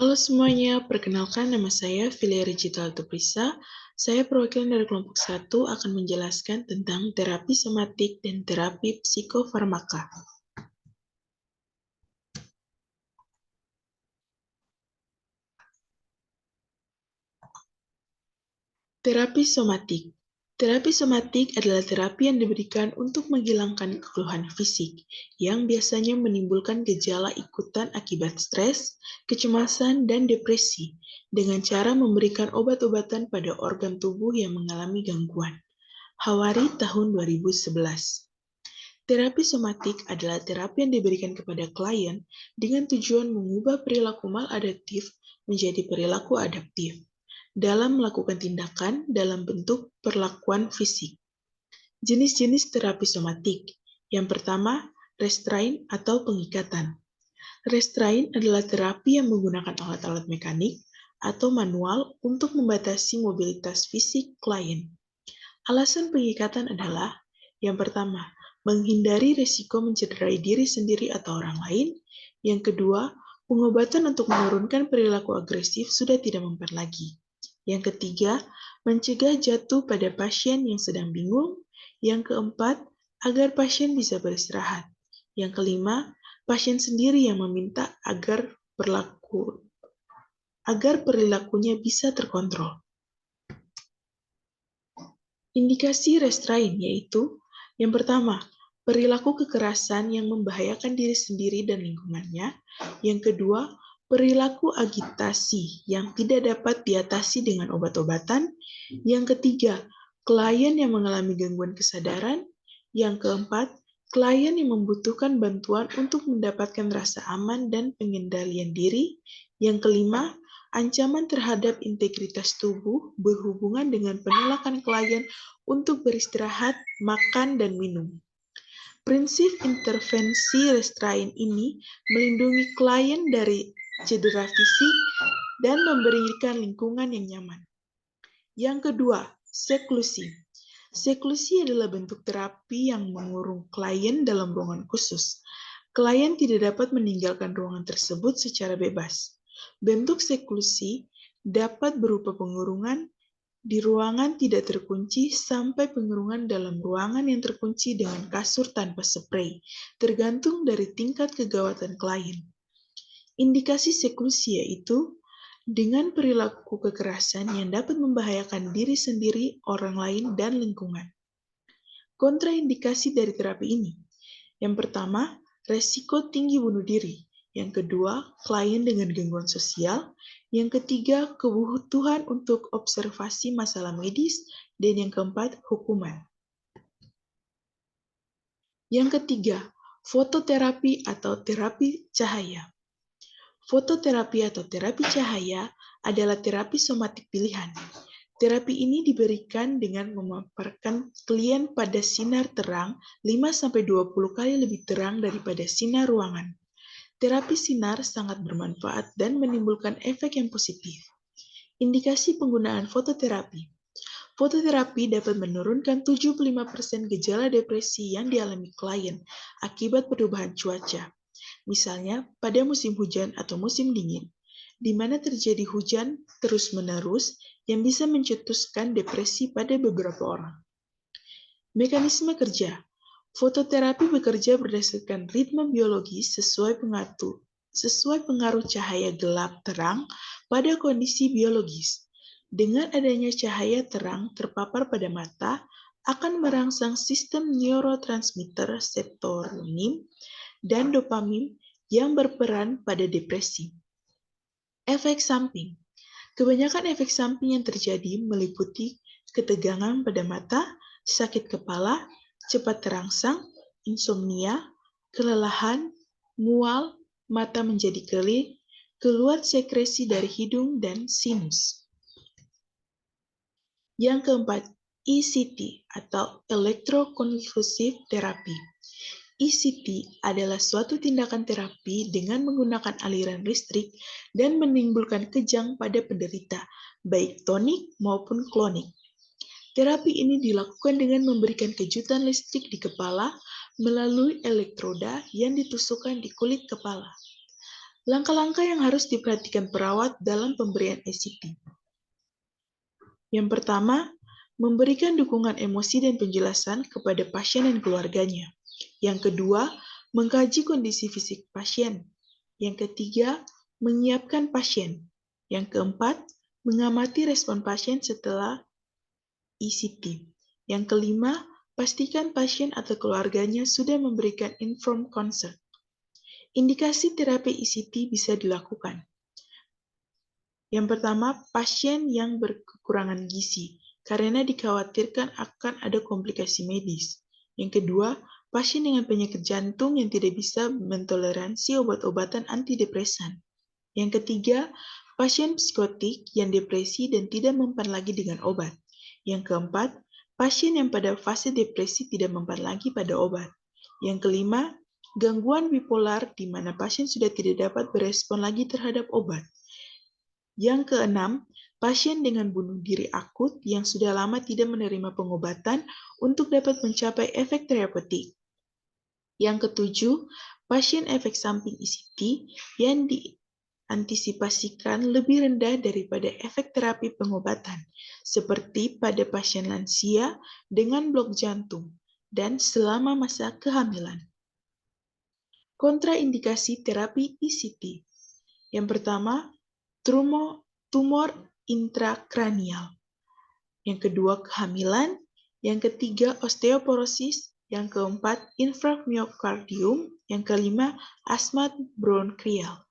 Halo semuanya, perkenalkan nama saya Filia Regita Altuprisa. Saya perwakilan dari kelompok 1 akan menjelaskan tentang terapi somatik dan terapi psikofarmaka. Terapi somatik. Terapi somatik adalah terapi yang diberikan untuk menghilangkan keluhan fisik yang biasanya menimbulkan gejala ikutan akibat stres, kecemasan, dan depresi dengan cara memberikan obat-obatan pada organ tubuh yang mengalami gangguan. Hawari tahun 2011. Terapi somatik adalah terapi yang diberikan kepada klien dengan tujuan mengubah perilaku maladaptif menjadi perilaku adaptif dalam melakukan tindakan dalam bentuk perlakuan fisik. Jenis-jenis terapi somatik. Yang pertama, restrain atau pengikatan. Restrain adalah terapi yang menggunakan alat-alat mekanik atau manual untuk membatasi mobilitas fisik klien. Alasan pengikatan adalah, yang pertama, menghindari risiko mencederai diri sendiri atau orang lain. Yang kedua, pengobatan untuk menurunkan perilaku agresif sudah tidak mempan lagi. Yang ketiga, mencegah jatuh pada pasien yang sedang bingung. Yang keempat, agar pasien bisa beristirahat. Yang kelima, pasien sendiri yang meminta agar perilakunya bisa terkontrol. Indikasi restrain yaitu, yang pertama, perilaku kekerasan yang membahayakan diri sendiri dan lingkungannya. Yang kedua, perilaku agitasi yang tidak dapat diatasi dengan obat-obatan. Yang ketiga, klien yang mengalami gangguan kesadaran. Yang keempat, klien yang membutuhkan bantuan untuk mendapatkan rasa aman dan pengendalian diri. Yang kelima, ancaman terhadap integritas tubuh berhubungan dengan penolakan klien untuk beristirahat, makan, dan minum. Prinsip intervensi restrain ini melindungi klien dari cedera fisik dan memberikan lingkungan yang nyaman. Yang kedua, seklusi. Seklusi adalah bentuk terapi yang mengurung klien dalam ruangan khusus. Klien tidak dapat meninggalkan ruangan tersebut secara bebas. Bentuk seklusi dapat berupa pengurungan di ruangan tidak terkunci sampai pengurungan dalam ruangan yang terkunci dengan kasur tanpa spray, tergantung dari tingkat kegawatan klien. Indikasi seklusi yaitu dengan perilaku kekerasan yang dapat membahayakan diri sendiri, orang lain, dan lingkungan. Kontraindikasi dari terapi ini. Yang pertama, resiko tinggi bunuh diri. Yang kedua, klien dengan gangguan sosial. Yang ketiga, kebutuhan untuk observasi masalah medis. Dan yang keempat, hukuman. Yang ketiga, fototerapi atau terapi cahaya. Fototerapi atau terapi cahaya adalah terapi somatik pilihan. Terapi ini diberikan dengan memaparkan klien pada sinar terang 5-20 kali lebih terang daripada sinar ruangan. Terapi sinar sangat bermanfaat dan menimbulkan efek yang positif. Indikasi penggunaan fototerapi. Fototerapi dapat menurunkan 75% gejala depresi yang dialami klien akibat perubahan cuaca. Misalnya pada musim hujan atau musim dingin, di mana terjadi hujan terus-menerus yang bisa mencetuskan depresi pada beberapa orang. Mekanisme kerja. Fototerapi bekerja berdasarkan ritme biologis sesuai pengaruh cahaya gelap terang pada kondisi biologis. Dengan adanya cahaya terang terpapar pada mata, akan merangsang sistem neurotransmitter serotonin dan dopamin yang berperan pada depresi. Efek samping. Kebanyakan efek samping yang terjadi meliputi ketegangan pada mata, sakit kepala, cepat terangsang, insomnia, kelelahan, mual, mata menjadi geli, keluar sekresi dari hidung dan sinus. Yang keempat, ECT atau Electroconvulsive Therapy. ECT adalah suatu tindakan terapi dengan menggunakan aliran listrik dan menimbulkan kejang pada penderita, baik tonik maupun klonik. Terapi ini dilakukan dengan memberikan kejutan listrik di kepala melalui elektroda yang ditusukkan di kulit kepala. Langkah-langkah yang harus diperhatikan perawat dalam pemberian ACT. Yang pertama, memberikan dukungan emosi dan penjelasan kepada pasien dan keluarganya. Yang kedua, mengkaji kondisi fisik pasien. Yang ketiga, menyiapkan pasien. Yang keempat, mengamati respon pasien setelah ECT. Yang kelima, pastikan pasien atau keluarganya sudah memberikan informed consent. Indikasi terapi ECT bisa dilakukan. Yang pertama, pasien yang berkekurangan gizi, karena dikhawatirkan akan ada komplikasi medis. Yang kedua, pasien dengan penyakit jantung yang tidak bisa mentoleransi obat-obatan antidepresan. Yang ketiga, pasien psikotik yang depresi dan tidak mempan lagi dengan obat. Yang keempat, pasien yang pada fase depresi tidak mempan lagi pada obat. Yang kelima, gangguan bipolar di mana pasien sudah tidak dapat berespon lagi terhadap obat. Yang keenam, pasien dengan bunuh diri akut yang sudah lama tidak menerima pengobatan untuk dapat mencapai efek terapeutik. Yang ketujuh, pasien efek samping ECT yang diantisipasikan lebih rendah daripada efek terapi pengobatan, seperti pada pasien lansia dengan blok jantung dan selama masa kehamilan. Kontraindikasi terapi ECT. Yang pertama, tumor intrakranial. Yang kedua, kehamilan. Yang ketiga, osteoporosis. Yang keempat, inframyokardium. Yang kelima, asma bronkial.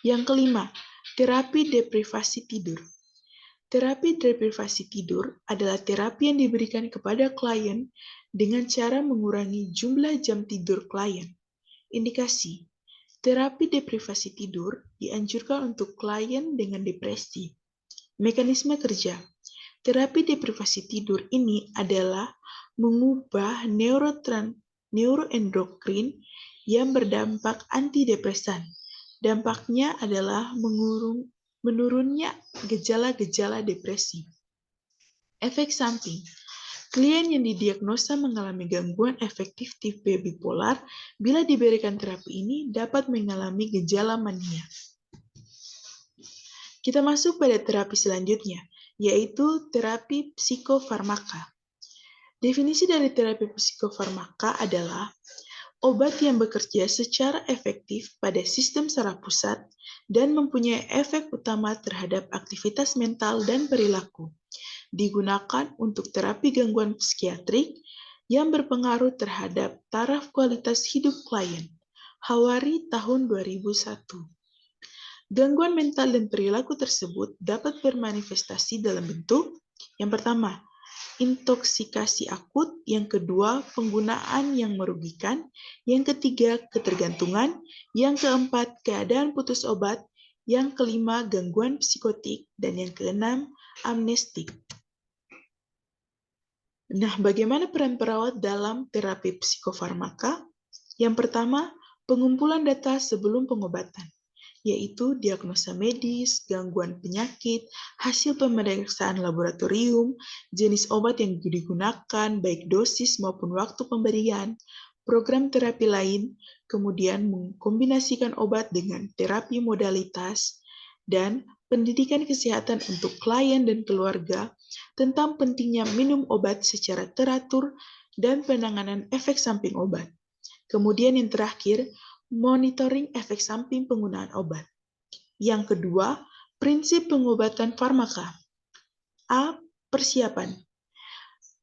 Yang kelima, terapi deprivasi tidur. Terapi deprivasi tidur adalah terapi yang diberikan kepada klien dengan cara mengurangi jumlah jam tidur klien. Indikasi, terapi deprivasi tidur dianjurkan untuk klien dengan depresi. Mekanisme kerja, terapi deprivasi tidur ini adalah mengubah neuroendokrin yang berdampak antidepresan. Dampaknya adalah menurunnya gejala-gejala depresi. Efek samping, klien yang didiagnosa mengalami gangguan afektif tipe bipolar, bila diberikan terapi ini dapat mengalami gejala mania. Kita masuk pada terapi selanjutnya, yaitu terapi psikofarmaka. Definisi dari terapi psikofarmaka adalah obat yang bekerja secara efektif pada sistem saraf pusat dan mempunyai efek utama terhadap aktivitas mental dan perilaku. Digunakan untuk terapi gangguan psikiatrik yang berpengaruh terhadap taraf kualitas hidup klien. Hawari tahun 2001. Gangguan mental dan perilaku tersebut dapat bermanifestasi dalam bentuk yang pertama, intoksikasi akut, yang kedua, penggunaan yang merugikan, yang ketiga, ketergantungan, yang keempat, keadaan putus obat, yang kelima, gangguan psikotik, dan yang keenam, amnestik. Nah, bagaimana peran perawat dalam terapi psikofarmaka? Yang pertama, pengumpulan data sebelum pengobatan, yaitu diagnosa medis, gangguan penyakit, hasil pemeriksaan laboratorium, jenis obat yang digunakan, baik dosis maupun waktu pemberian, program terapi lain, kemudian mengkombinasikan obat dengan terapi modalitas, dan pendidikan kesehatan untuk klien dan keluarga tentang pentingnya minum obat secara teratur dan penanganan efek samping obat. Kemudian yang terakhir, monitoring efek samping penggunaan obat. Yang kedua, prinsip pengobatan farmaka. A. Persiapan.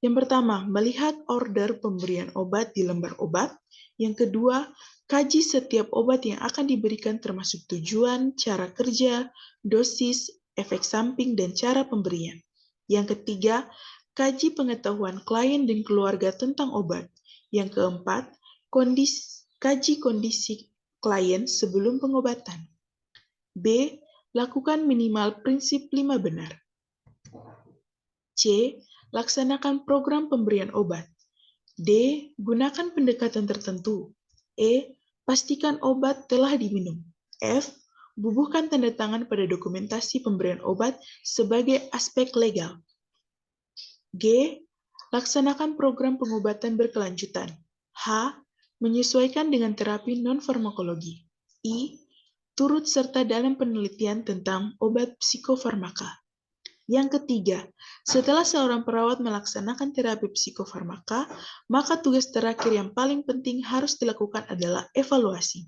Yang pertama, melihat order pemberian obat di lembar obat. Yang kedua, kaji setiap obat yang akan diberikan termasuk tujuan, cara kerja, dosis, efek samping, dan cara pemberian. Yang ketiga, kaji pengetahuan klien dan keluarga tentang obat. Yang keempat, kaji kondisi klien sebelum pengobatan. B. Lakukan minimal prinsip 5 benar. C. Laksanakan program pemberian obat. D. Gunakan pendekatan tertentu. E. Pastikan obat telah diminum. F. Bubuhkan tanda tangan pada dokumentasi pemberian obat sebagai aspek legal. G. Laksanakan program pengobatan berkelanjutan. H. Menyesuaikan dengan terapi non-farmakologi. I. turut serta dalam penelitian tentang obat psikofarmaka. Yang ketiga, setelah seorang perawat melaksanakan terapi psikofarmaka, maka tugas terakhir yang paling penting harus dilakukan adalah evaluasi.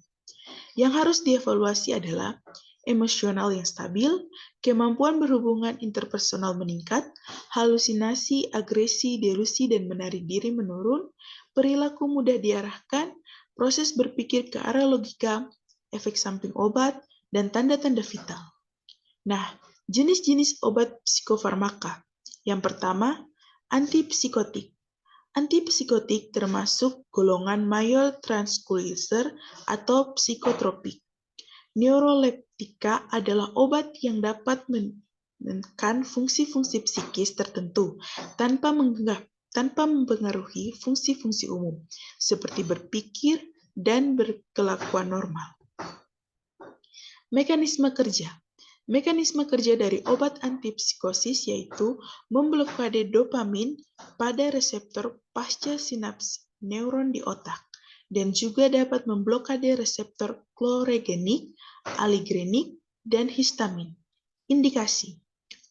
Yang harus dievaluasi adalah emosional yang stabil, kemampuan berhubungan interpersonal meningkat, halusinasi, agresi, delusi, dan menarik diri menurun, perilaku mudah diarahkan, proses berpikir ke arah logika, efek samping obat, dan tanda-tanda vital. Nah, jenis-jenis obat psikofarmaka. Yang pertama, antipsikotik. Antipsikotik termasuk golongan mayor tranquilizer atau psikotropik. Neuroleptika adalah obat yang dapat menekan fungsi-fungsi psikis tertentu tanpa mempengaruhi fungsi-fungsi umum, seperti berpikir dan berkelakuan normal. Mekanisme kerja. Mekanisme kerja dari obat antipsikosis yaitu memblokade dopamin pada reseptor pasca sinaps neuron di otak dan juga dapat memblokade reseptor kloregenik, aligrenik, dan histamin. Indikasi.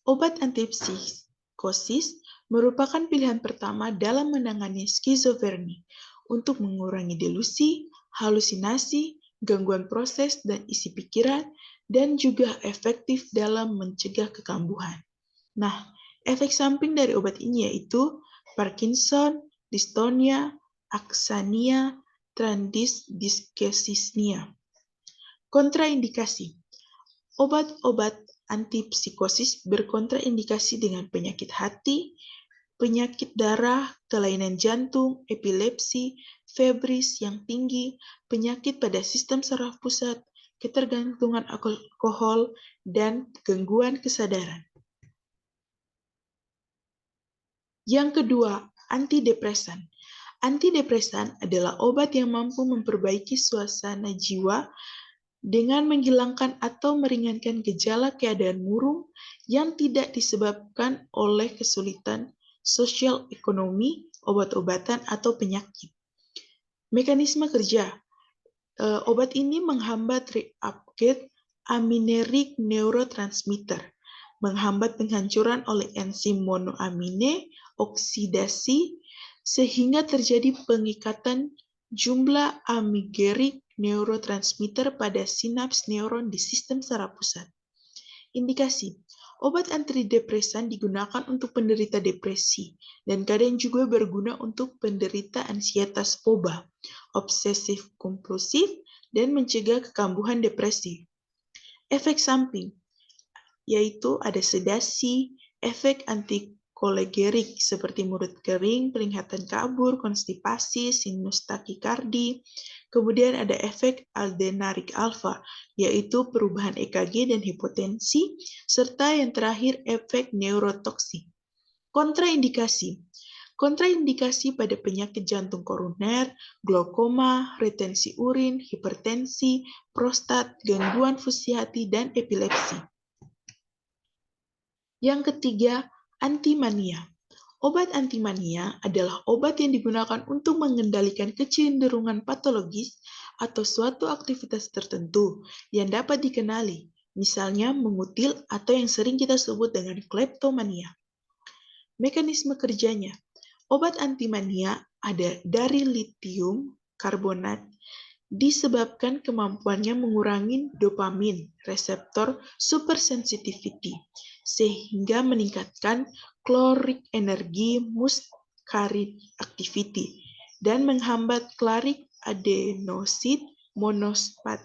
Obat antipsikosis merupakan pilihan pertama dalam menangani skizofrenia untuk mengurangi delusi, halusinasi, gangguan proses dan isi pikiran, dan juga efektif dalam mencegah kekambuhan. Nah, efek samping dari obat ini yaitu Parkinson, dystonia, aksania, transdiskesisnia. Kontraindikasi. Obat-obat antipsikosis berkontraindikasi dengan penyakit hati, penyakit darah, kelainan jantung, epilepsi, febris yang tinggi, penyakit pada sistem saraf pusat, ketergantungan alkohol, dan gangguan kesadaran. Yang kedua, antidepresan. Antidepresan adalah obat yang mampu memperbaiki suasana jiwa dengan menghilangkan atau meringankan gejala keadaan murung yang tidak disebabkan oleh kesulitan sosial ekonomi, obat-obatan, atau penyakit. Mekanisme kerja. Obat ini menghambat reuptake amineric neurotransmitter, menghambat penghancuran oleh enzim monoamine oksidasi sehingga terjadi pengikatan jumlah amineric neurotransmitter pada sinaps neuron di sistem saraf pusat. Indikasi. Obat antidepresan digunakan untuk penderita depresi dan kadang juga berguna untuk penderita ansietas foba, obsesif kompulsif, dan mencegah kekambuhan depresi. Efek samping, yaitu ada sedasi, efek antikolegerik seperti mulut kering, penglihatan kabur, konstipasi, sinus takikardi. Kemudian ada efek adrenarik alfa, yaitu perubahan EKG dan hipotensi, serta yang terakhir efek neurotoksik. Kontraindikasi. Kontraindikasi pada penyakit jantung koroner, glaukoma, retensi urin, hipertensi, prostat, gangguan fungsi hati, dan epilepsi. Yang ketiga, antimania. Obat antimania adalah obat yang digunakan untuk mengendalikan kecenderungan patologis atau suatu aktivitas tertentu yang dapat dikenali, misalnya mengutil atau yang sering kita sebut dengan kleptomania. Mekanisme kerjanya. Obat antimania ada dari litium karbonat disebabkan kemampuannya mengurangi dopamin reseptor supersensitivity sehingga meningkatkan chloric energy muscarinic activity dan menghambat claric adenosine monosphate.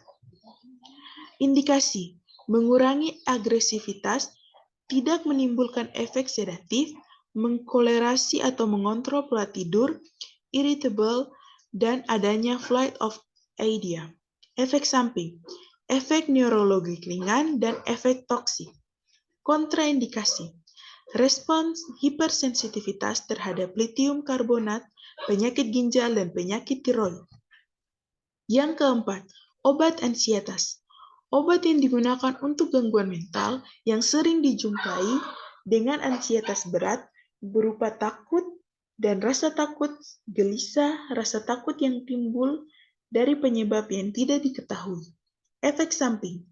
Indikasi, mengurangi agresivitas, tidak menimbulkan efek sedatif, mengkolerasi atau mengontrol pola tidur, irritable, dan adanya flight of idea. Efek samping, efek neurologik ringan, dan efek toksik. Kontraindikasi, respons hipersensitivitas terhadap litium karbonat, penyakit ginjal, dan penyakit tiroid. Yang keempat, obat ansietas. Obat yang digunakan untuk gangguan mental yang sering dijumpai dengan ansietas berat berupa takut dan rasa takut, gelisah, rasa takut yang timbul dari penyebab yang tidak diketahui. Efek samping.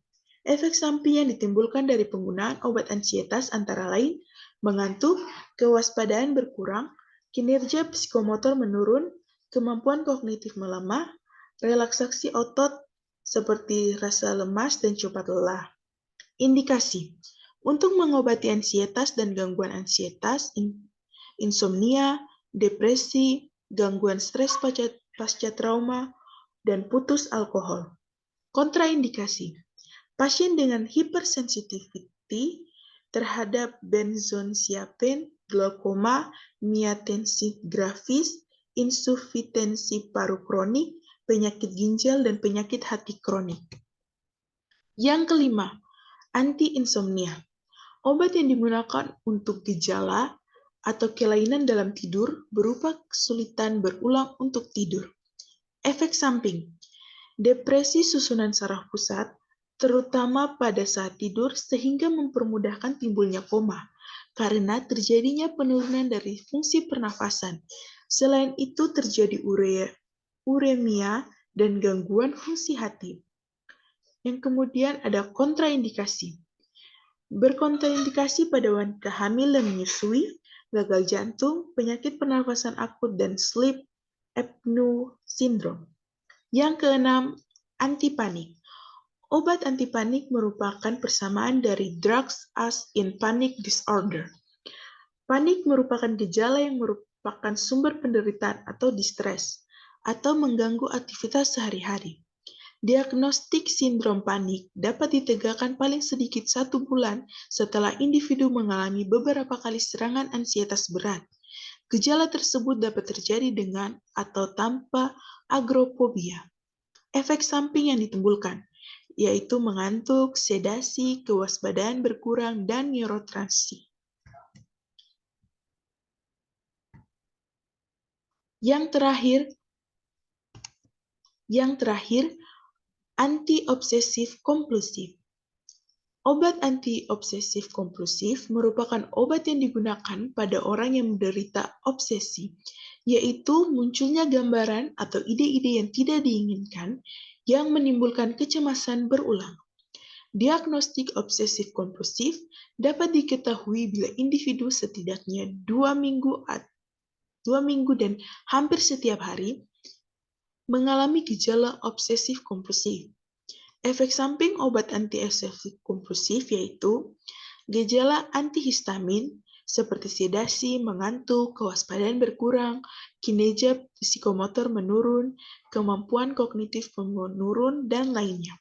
Efek samping yang ditimbulkan dari penggunaan obat ansietas antara lain mengantuk, kewaspadaan berkurang, kinerja psikomotor menurun, kemampuan kognitif melemah, relaksasi otot seperti rasa lemas dan cepat lelah. Indikasi. Untuk mengobati ansietas dan gangguan ansietas, insomnia, depresi, gangguan stres pasca trauma, dan putus alkohol. Kontraindikasi. Pasien dengan hypersensitivity terhadap benzodiazepin, glaukoma, myotensi grafis, insufisiensi paru kronik, penyakit ginjal, dan penyakit hati kronik. Yang kelima, anti-insomnia. Obat yang digunakan untuk gejala atau kelainan dalam tidur berupa kesulitan berulang untuk tidur. Efek samping. Depresi susunan saraf pusat, terutama pada saat tidur sehingga mempermudahkan timbulnya koma, karena terjadinya penurunan dari fungsi pernafasan. Selain itu terjadi uremia dan gangguan fungsi hati. Yang kemudian ada kontraindikasi. Berkontraindikasi pada wanita hamil dan menyusui, gagal jantung, penyakit pernafasan akut, dan sleep apnea syndrome. Yang keenam, antipanik. Obat antipanik merupakan persamaan dari drugs as in panic disorder. Panik merupakan gejala yang merupakan sumber penderitaan atau distres, atau mengganggu aktivitas sehari-hari. Diagnostik sindrom panik dapat ditegakkan paling sedikit 1 bulan setelah individu mengalami beberapa kali serangan ansietas berat. Gejala tersebut dapat terjadi dengan atau tanpa agorafobia. Efek samping yang ditimbulkan, yaitu mengantuk, sedasi, kewaspadaan berkurang, dan neurotransmisi. Yang terakhir, anti-obsesif kompulsif. Obat anti-obsesif kompulsif merupakan obat yang digunakan pada orang yang menderita obsesi, yaitu munculnya gambaran atau ide-ide yang tidak diinginkan yang menimbulkan kecemasan berulang. Diagnostik obsesif kompulsif dapat diketahui bila individu setidaknya 2 minggu dan hampir setiap hari mengalami gejala obsesif kompulsif. Efek samping obat anti-obsesif kompulsif yaitu gejala antihistamin seperti sedasi, mengantuk, kewaspadaan berkurang, kinerja psikomotor menurun, kemampuan kognitif menurun, dan lainnya.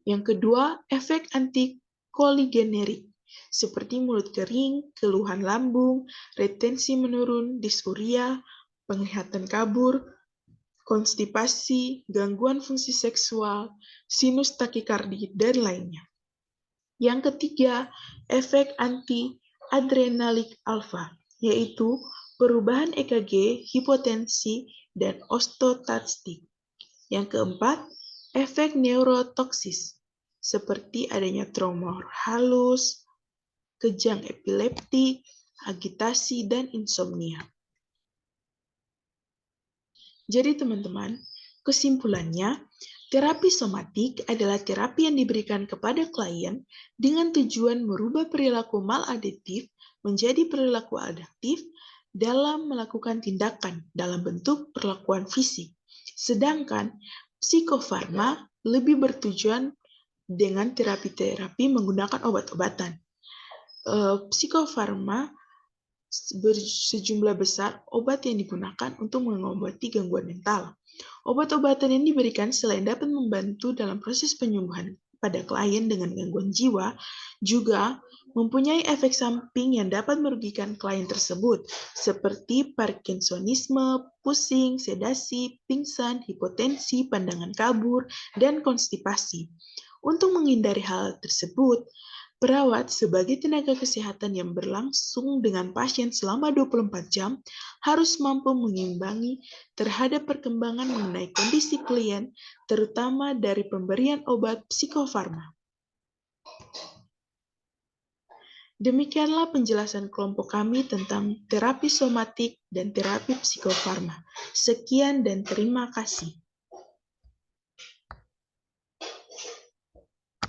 Yang kedua, efek antikoligenerik seperti mulut kering, keluhan lambung, retensi menurun, disuria, penglihatan kabur, konstipasi, gangguan fungsi seksual, sinus takikardi, dan lainnya. Yang ketiga, efek anti-adrenalik alfa, yaitu perubahan EKG, hipotensi, dan osteostatik. Yang keempat, efek neurotoksis, seperti adanya tremor halus, kejang epileptik, agitasi, dan insomnia. Jadi teman-teman, kesimpulannya, terapi somatik adalah terapi yang diberikan kepada klien dengan tujuan merubah perilaku maladaptif menjadi perilaku adaptif dalam melakukan tindakan dalam bentuk perlakuan fisik. Sedangkan psikofarma lebih bertujuan dengan terapi-terapi menggunakan obat-obatan. Psikofarma sejumlah besar obat yang digunakan untuk mengobati gangguan mental. Obat-obatan yang diberikan selain dapat membantu dalam proses penyembuhan pada klien dengan gangguan jiwa, juga mempunyai efek samping yang dapat merugikan klien tersebut, seperti Parkinsonisme, pusing, sedasi, pingsan, hipotensi, pandangan kabur, dan konstipasi. Untuk menghindari hal tersebut, perawat sebagai tenaga kesehatan yang berlangsung dengan pasien selama 24 jam harus mampu mengimbangi terhadap perkembangan mengenai kondisi klien, terutama dari pemberian obat psikofarma. Demikianlah penjelasan kelompok kami tentang terapi somatik dan terapi psikofarma. Sekian dan terima kasih.